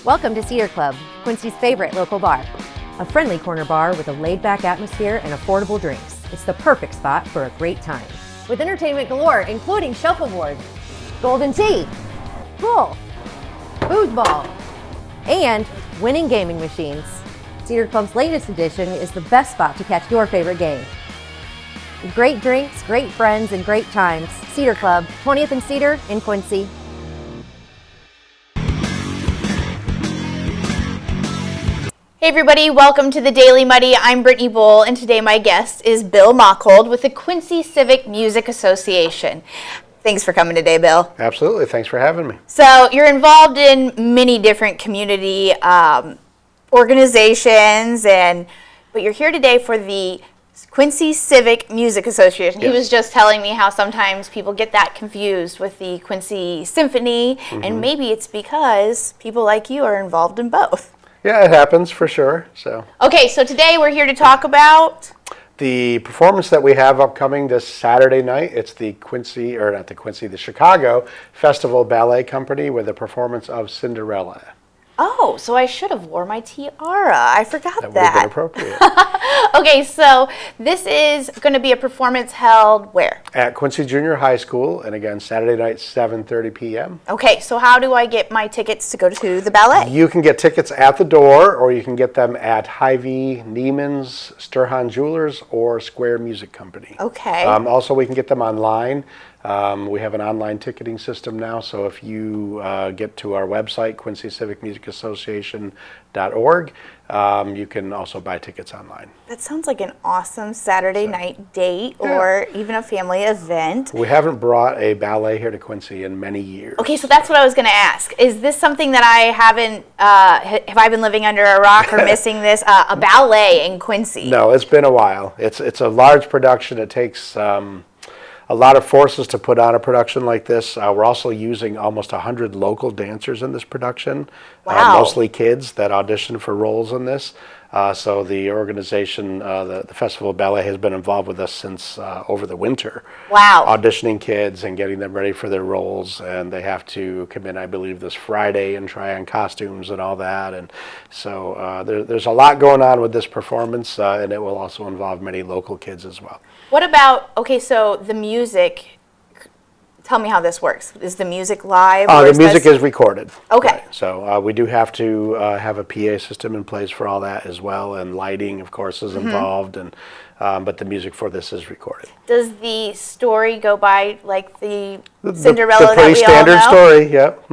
Welcome to Cedar Club, Quincy's favorite local bar. A friendly corner bar with a laid-back atmosphere and affordable drinks. It's the perfect spot for a great time. With entertainment galore, including shuffleboard, golden tea, pool, foosball, and winning gaming machines. Cedar Club's latest edition is the best spot to catch your favorite game. Great drinks, great friends, and great times. Cedar Club, 20th and Cedar in Quincy. Hey everybody, welcome to the Daily Muddy. I'm Brittany Bull, and today my guest is Bill Machold with the Quincy Civic Music Association. Thanks for coming today, Bill. Absolutely, thanks for having me. So you're involved in many different community organizations, but you're here today for the Quincy Civic Music Association. Yes. He was just telling me how sometimes people get that confused with the Quincy Symphony, and maybe it's because people like you are involved in both. Yeah, it happens for sure. Okay, so today we're here to talk about the performance that we have upcoming this Saturday night. It's the the Chicago Festival Ballet Company with a performance of Cinderella. Oh, so I should have wore my tiara. I forgot that. That would have been appropriate. Okay, so this is going to be a performance held where? At Quincy Junior High School, and again, Saturday night, 7:30 p.m. Okay, so how do I get my tickets to go to the ballet? You can get tickets at the door, or you can get them at Hy-Vee, Neiman's, Sturhan Jewelers, or Square Music Company. Okay. Also, we can get them online. We have an online ticketing system now, so if you get to our website, quincycivicmusicassociation.org, you can also buy tickets online. That sounds like an awesome Saturday night date or even a family event. We haven't brought a ballet here to Quincy in many years. Okay, so that's what I was going to ask. Is this something that I haven't, have I been living under a rock or missing this, a ballet in Quincy? No, it's been a while. It's a large production. It takes a lot of forces to put on a production like this. We're also using almost 100 local dancers in this production. Wow. Mostly kids that audition for roles in this. So the organization, the Festival of Ballet, has been involved with us since over the winter. Wow. Auditioning kids and getting them ready for their roles. And they have to come in, I believe, this Friday and try on costumes and all that. And so there's a lot going on with this performance, and it will also involve many local kids as well. What about, okay, so the music, tell me how this works. Is the music live? The music is recorded. Okay. Right. So we do have to have a PA system in place for all that as well, and lighting, of course, is involved, and but the music for this is recorded. Does the story go by like the Cinderella the pretty that we standard all know? story, yep.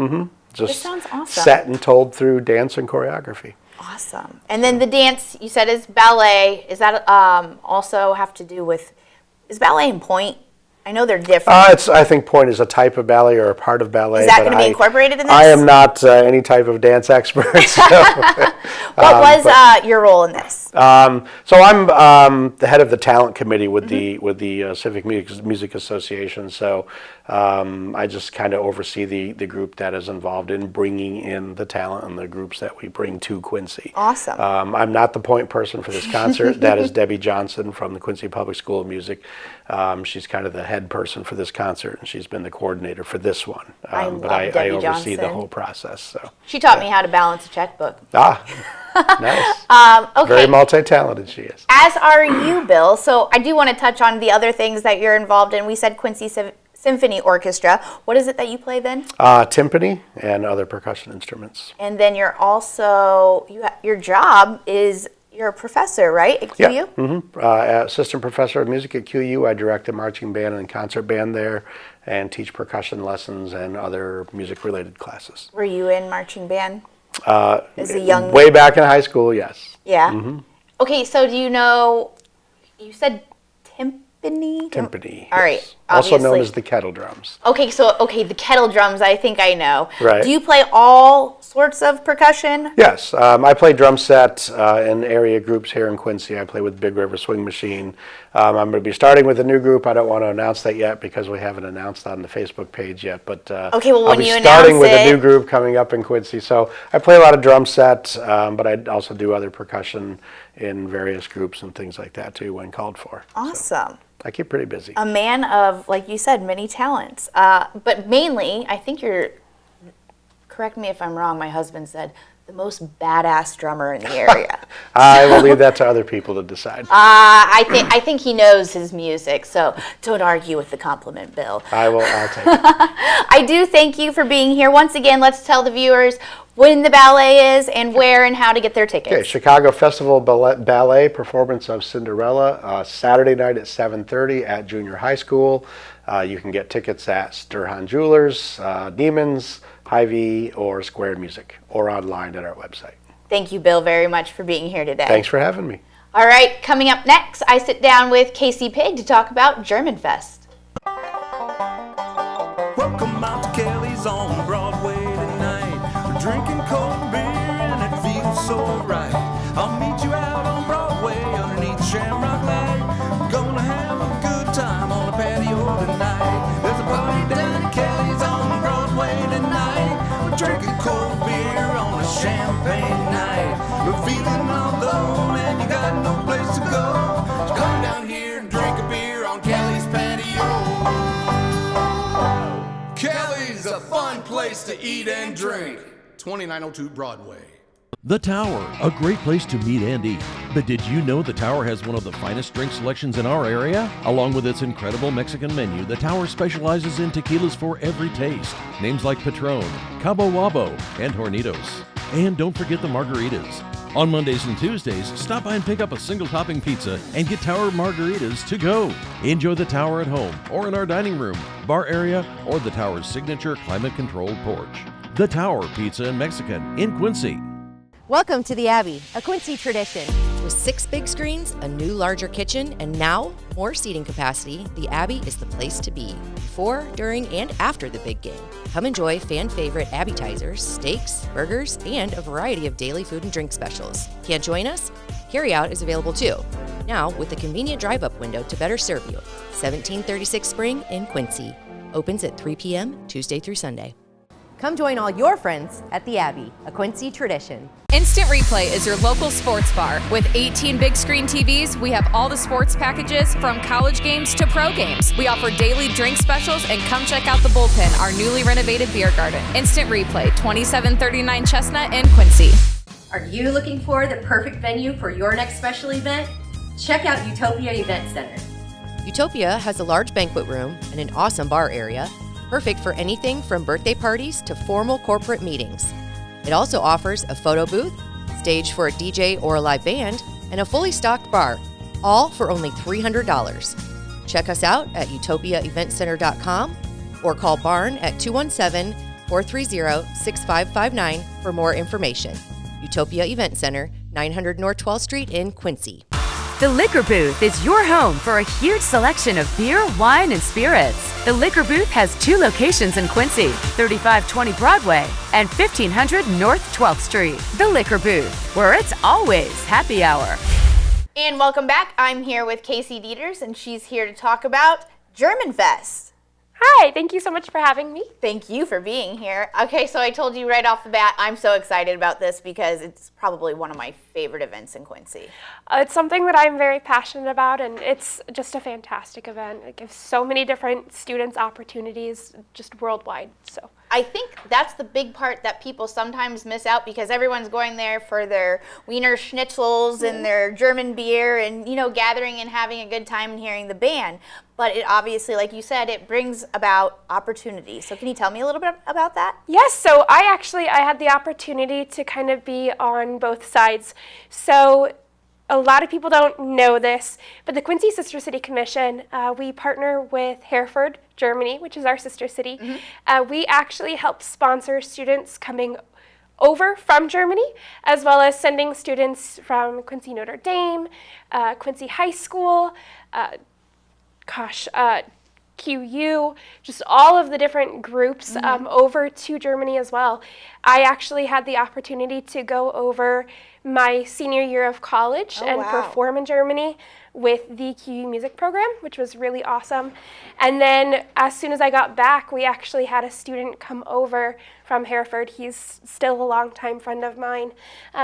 Just this sounds awesome. Set and told through dance and choreography. Awesome. And then the dance, you said, is ballet. Is that also have to do with, is ballet and point? I know they're different. I think point is a type of ballet or a part of ballet. Is that going to be incorporated in this? I am not any type of dance expert. So, what was your role in this? So I'm the head of the talent committee with the Civic Music Association. So I just kind of oversee the group that is involved in bringing in the talent and the groups that we bring to Quincy. Awesome. I'm not the point person for this concert. That is Debbie Johnson from the Quincy Public School of Music. She's kind of the head person for this concert, and she's been the coordinator for this one. I oversee Johnson. the whole process. So she taught me how to balance a checkbook. Nice. Okay. Very multi-talented she is. As are you, Bill. So I do want to touch on the other things that you're involved in. We said Quincy Symphony Orchestra. What is it that you play then? Timpani and other percussion instruments. And then you're also, your job is, you're a professor, right, at QU? Yeah. Assistant professor of music at QU. I direct the marching band and concert band there and teach percussion lessons and other music-related classes. Were you in marching band? As a young... Way back in high school, yes. Yeah? Okay, so do you know, you said timpani? Timpani. All right. Yes. Also known as the kettle drums. Okay, so the kettle drums, I think I know. Right. Do you play all sorts of percussion? Yes, I play drum set in area groups here in Quincy. I play with Big River Swing Machine. I'm going to be starting with a new group. I don't want to announce that yet because we haven't announced on the Facebook page yet. But okay, well, I'll when be you starting with announce a new group coming up in Quincy. So I play a lot of drum set, but I also do other percussion in various groups and things like that too when called for. Awesome. So I keep pretty busy. A man of, like you said, many talents. But mainly, I think you're correct me if I'm wrong, my husband said, the most badass drummer in the area. I will leave that to other people to decide. I think he knows his music, so don't argue with the compliment, Bill. I'll take it. I do thank you for being here. Once again, let's tell the viewers when the ballet is and where and how to get their tickets. Okay, Chicago Festival Ballet performance of Cinderella, Saturday night at 7:30 at Junior High School. You can get tickets at Sturhan Jewelers, Neiman's, Hy-Vee, or Square Music, or online at our website. Thank you, Bill, very much for being here today. Thanks for having me. All right, coming up next, I sit down with Casey Pig to talk about Germanfest. Welcome out to Kelly's on Broadway tonight. We're drinking cold beer and it feels so right. I'll meet you out on Broadway underneath Shamrock Light. We're gonna have a good time on the patio tonight. There's a party down at Kelly's on Broadway tonight. We're drinking cold beer on a champagne night. We're feeling all alone and you got no place to go. So come down here and drink a beer on Kelly's patio. Kelly's a fun place to eat and drink. 2902 Broadway. The Tower, a great place to meet and eat. But did you know the Tower has one of the finest drink selections in our area? Along with its incredible Mexican menu, the Tower specializes in tequilas for every taste. Names like Patron, Cabo Wabo, and Hornitos. And don't forget the margaritas. On Mondays and Tuesdays, stop by and pick up a single topping pizza and get Tower margaritas to go. Enjoy the Tower at home or in our dining room, bar area, or the Tower's signature climate-controlled porch. The Tower Pizza and Mexican in Quincy. Welcome to the Abbey, a Quincy tradition. With 6 big screens, a new larger kitchen, and now more seating capacity, the Abbey is the place to be before, during, and after the big game. Come enjoy fan favorite appetizers, steaks, burgers, and a variety of daily food and drink specials. Can't join us? Carryout is available too. Now with a convenient drive-up window to better serve you. 1736 Spring in Quincy. Opens at 3 p.m. Tuesday through Sunday. Come join all your friends at the Abbey, a Quincy tradition. Instant Replay is your local sports bar. With 18 big screen TVs, we have all the sports packages from college games to pro games. We offer daily drink specials, and come check out the Bullpen, our newly renovated beer garden. Instant Replay, 2739 Chestnut in Quincy. Are you looking for the perfect venue for your next special event? Check out Utopia Event Center. Utopia has a large banquet room and an awesome bar area, perfect for anything from birthday parties to formal corporate meetings. It also offers a photo booth, stage for a DJ or a live band, and a fully stocked bar, all for only $300. Check us out at utopiaeventcenter.com or call Barn at 217-430-6559 for more information. Utopia Event Center, 900 North 12th Street in Quincy. The Liquor Booth is your home for a huge selection of beer, wine, and spirits. The Liquor Booth has 2 locations in Quincy, 3520 Broadway and 1500 North 12th Street. The Liquor Booth, where it's always happy hour. And welcome back. I'm here with Casey Deters, and she's here to talk about Germanfest. Hi, thank you so much for having me. Thank you for being here. Okay, so I told you right off the bat, I'm so excited about this because it's probably one of my favorite events in Quincy. It's something that I'm very passionate about, and it's just a fantastic event. It gives so many different students opportunities just worldwide. So I think that's the big part that people sometimes miss out because everyone's going there for their Wiener Schnitzels and their German beer and, you know, gathering and having a good time and hearing the band. But it obviously, like you said, it brings about opportunity. So can you tell me a little bit about that? yes, so I had the opportunity to kind of be on both sides. So a lot of people don't know this, but the Quincy Sister City Commission, we partner with Hereford, Germany, which is our sister city. We actually help sponsor students coming over from Germany, as well as sending students from Quincy Notre Dame, Quincy High School, QU, just all of the different groups over to Germany as well. I actually had the opportunity to go over my senior year of college and perform in Germany with the QU music program, which was really awesome. And then as soon as I got back, we actually had a student come over from Hereford. He's still a longtime friend of mine.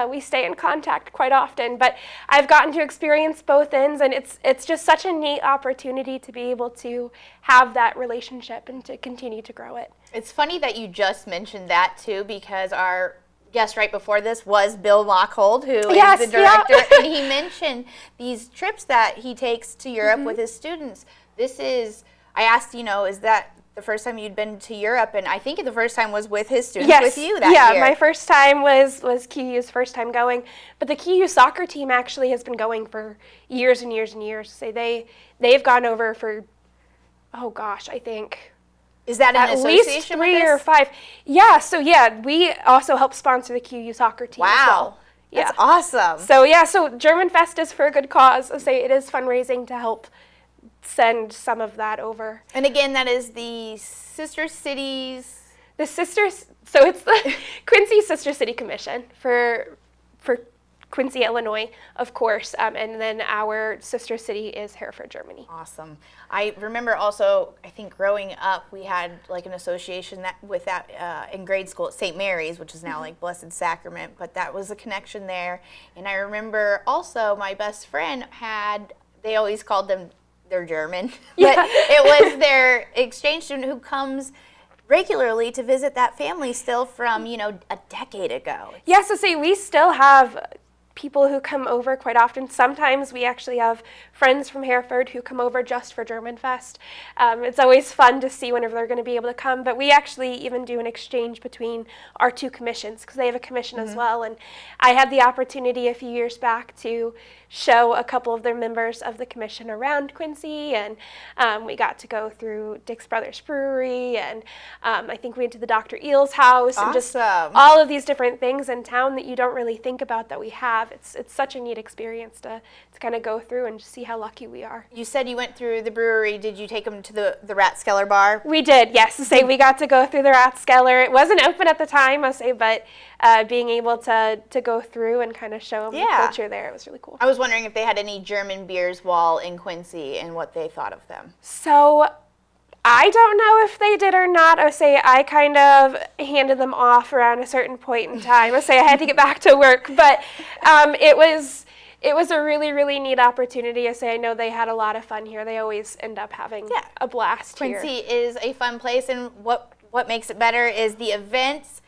We stay in contact quite often, but I've gotten to experience both ends, and it's just such a neat opportunity to be able to have that relationship and to continue to grow it. It's funny that you just mentioned that too, because our guest right before this was Bill Machold, who is the director, and he mentioned these trips that he takes to Europe with his students. I asked, is that the first time you'd been to Europe? And I think the first time was with his students, with you that year. Yeah, my first time was QU's first time going. But the QU soccer team actually has been going for years and years and years. So they've gone over for, I think... Is that an association at least 3 or 5. Yeah, so we also help sponsor the QU soccer team as well. That's awesome. So Germanfest is for a good cause. It is fundraising to help send some of that over. And again, that is the Sister Cities. So it's the Quincy Sister City Commission for Quincy, Illinois, of course, and then our sister city is Hereford, Germany. Awesome. I remember also, I think growing up, we had like an association with that in grade school at St. Mary's, which is now like Blessed Sacrament, but that was a connection there. And I remember also my best friend they always called them, they're German, but it was their exchange student who comes regularly to visit that family still from, a decade ago. Yeah, so we still have people who come over quite often. Sometimes we actually have friends from Hereford who come over just for Germanfest. It's always fun to see whenever they're going to be able to come, but we actually even do an exchange between our two commissions because they have a commission as well. And I had the opportunity a few years back to show a couple of their members of the commission around Quincy, and we got to go through Dick's Brothers Brewery, and I think we went to the Dr. Eel's house, and just all of these different things in town that you don't really think about that we have. It's such a neat experience to kind of go through and just see how lucky we are. You said you went through the brewery. Did you take them to the Ratskeller bar? We did, yes. We got to go through the Ratskeller. It wasn't open at the time, but being able to go through and kind of show them the culture there, it was really cool. I was wondering if they had any German beers while in Quincy and what they thought of them. So I don't know if they did or not. I kind of handed them off around a certain point in time. I had to get back to work, but it was a really, really neat opportunity. I know they had a lot of fun here. They always end up having a blast here. Quincy is a fun place, and what makes it better is the events.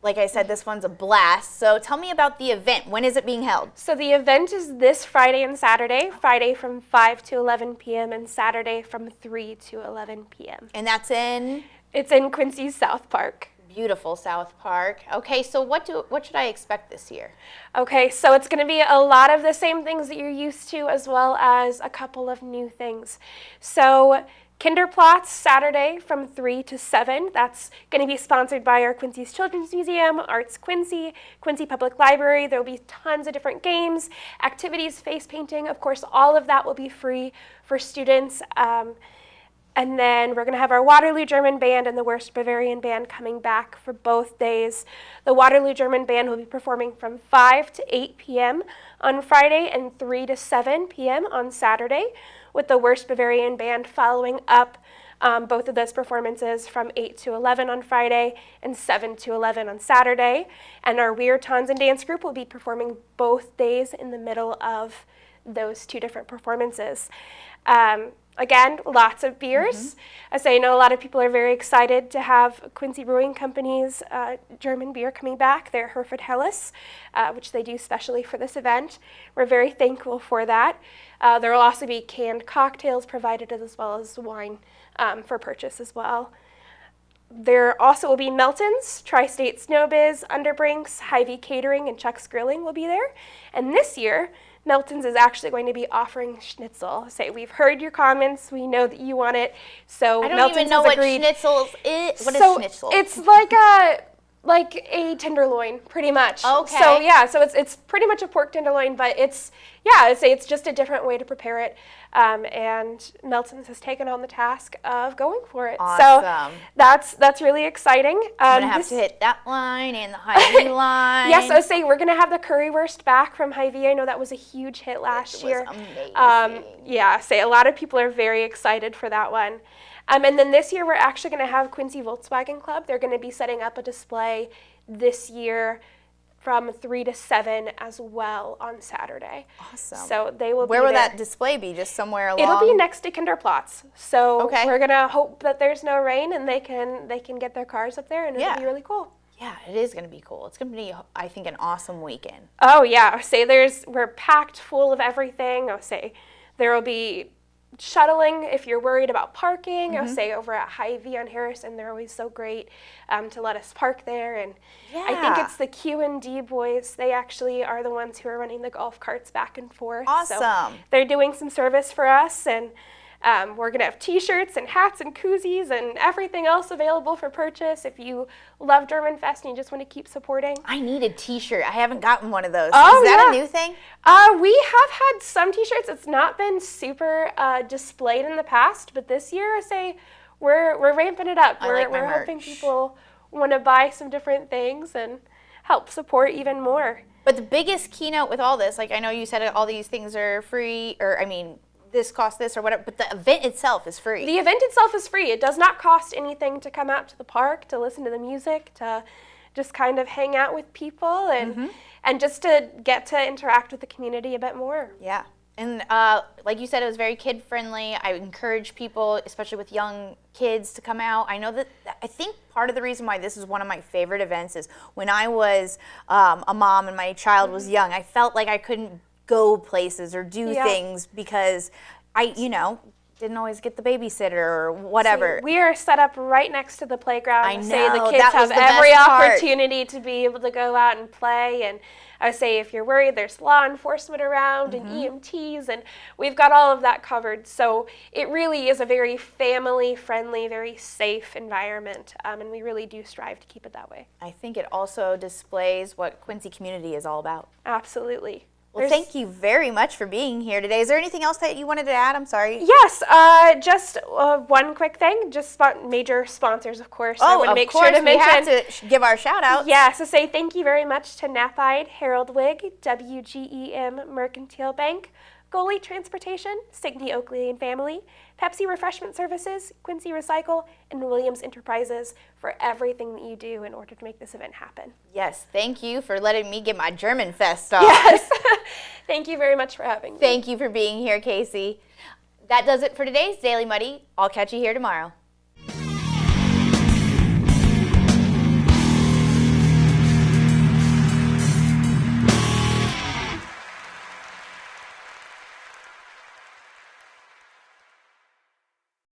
Like I said, this one's a blast. So tell me about the event. When is it being held? So the event is this Friday and Saturday. Friday from 5 to 11 p.m. and Saturday from 3 to 11 p.m. And that's in? It's in Quincy's South Park. Beautiful South Park. Okay, so what should I expect this year? Okay, so it's going to be a lot of the same things that you're used to, as well as a couple of new things. So Kinderplatz, Saturday from 3 to 7. That's going to be sponsored by our Quincy's Children's Museum, Arts Quincy, Quincy Public Library. There will be tons of different games, activities, face painting. Of course, all of that will be free for students. And then we're going to have our Waterloo German Band and the Worst Bavarian Band coming back for both days. The Waterloo German Band will be performing from 5 to 8 p.m. on Friday and 3 to 7 p.m. on Saturday, with the Worst Bavarian Band following up both of those performances from 8 to 11 on Friday and 7 to 11 on Saturday. And our Weird Tanzen Dance Group will be performing both days in the middle of those two different performances. Again, lots of beers. I know a lot of people are very excited to have Quincy Brewing Company's German beer coming back, their Hereford Helles, which they do specially for this event. We're very thankful for that. There will also be canned cocktails provided, as well as wine for purchase as well. There also will be Melton's, Tri-State Snowbiz, Underbrinks, Hy-Vee Catering, and Chuck's Grilling will be there. And this year, Melton's is actually going to be offering schnitzel. We've heard your comments. We know that you want it. So I don't Melton's even know has what agreed. schnitzel is. What is schnitzel? It's like a tenderloin, pretty much. Okay. So it's pretty much a pork tenderloin, but it's just a different way to prepare it. And Melton's has taken on the task of going for it. Awesome. So that's really exciting. I'm gonna have to hit that line and the Hy-Vee line. Yes, I was saying we're gonna have the currywurst back from Hy-Vee. I know that was a huge hit last year. It was amazing. A lot of people are very excited for that one. And then this year we're actually going to have Quincy Volkswagen Club. They're going to be setting up a display this year from 3 to 7 as well on Saturday. Awesome. So they will Where be will there. that display be? Just somewhere along? It'll be next to Kinderplatz. So Okay. we're going to hope that there's no rain and they can get their cars up there, and it'll be really cool. Yeah, it is going to be cool. It's going to be, I think, an awesome weekend. Oh yeah, I would say we're packed full of everything. I would say there will be shuttling if you're worried about parking. I would say over at Hy-Vee on Harrison, they're always so great to let us park there. And I think it's the Q&D boys. They actually are the ones who are running the golf carts back and forth. Awesome. So they're doing some service for us, and we're going to have T-shirts and hats and koozies and everything else available for purchase if you love Germanfest and you just want to keep supporting. I need a T-shirt. I haven't gotten one of those. Oh, Is that a new thing? We have had some T-shirts. It's not been super displayed in the past, but this year I say we're ramping it up. We're hoping people want to buy some different things and help support even more. But the biggest keynote with all this, like I know you said all these things are free, or I mean, this costs this or whatever, but the event itself is free. The event itself is free. It does not cost anything to come out to the park, to listen to the music, to just kind of hang out with people and just to get to interact with the community a bit more. Yeah. And like you said, it was very kid-friendly. I encourage people, especially with young kids, to come out. I know that I think part of the reason why this is one of my favorite events is when I was a mom and my child was young, I felt like I couldn't go places or do things because I, didn't always get the babysitter or whatever. See, we are set up right next to the playground. I know, say the kids have every opportunity to be able to go out and play. And I would say if you're worried, there's law enforcement around and EMTs, and we've got all of that covered. So it really is a very family-friendly, very safe environment, and we really do strive to keep it that way. I think it also displays what Quincy community is all about. Absolutely. Well, thank you very much for being here today. Is there anything else that you wanted to add? I'm sorry. Yes, just one quick thing. Just major sponsors, of course. Oh, I want to make sure to mention. We have to give our shout out. Yeah, so say thank you very much to Napide, Harold Wig, WGEM Mercantile Bank, Goalie Transportation, Signy Oakley and Family, Pepsi Refreshment Services, Quincy Recycle, and Williams Enterprises for everything that you do in order to make this event happen. Yes, thank you for letting me get my Germanfest off. Yes, thank you very much for having me. Thank you for being here, Casey. That does it for today's Daily Muddy. I'll catch you here tomorrow.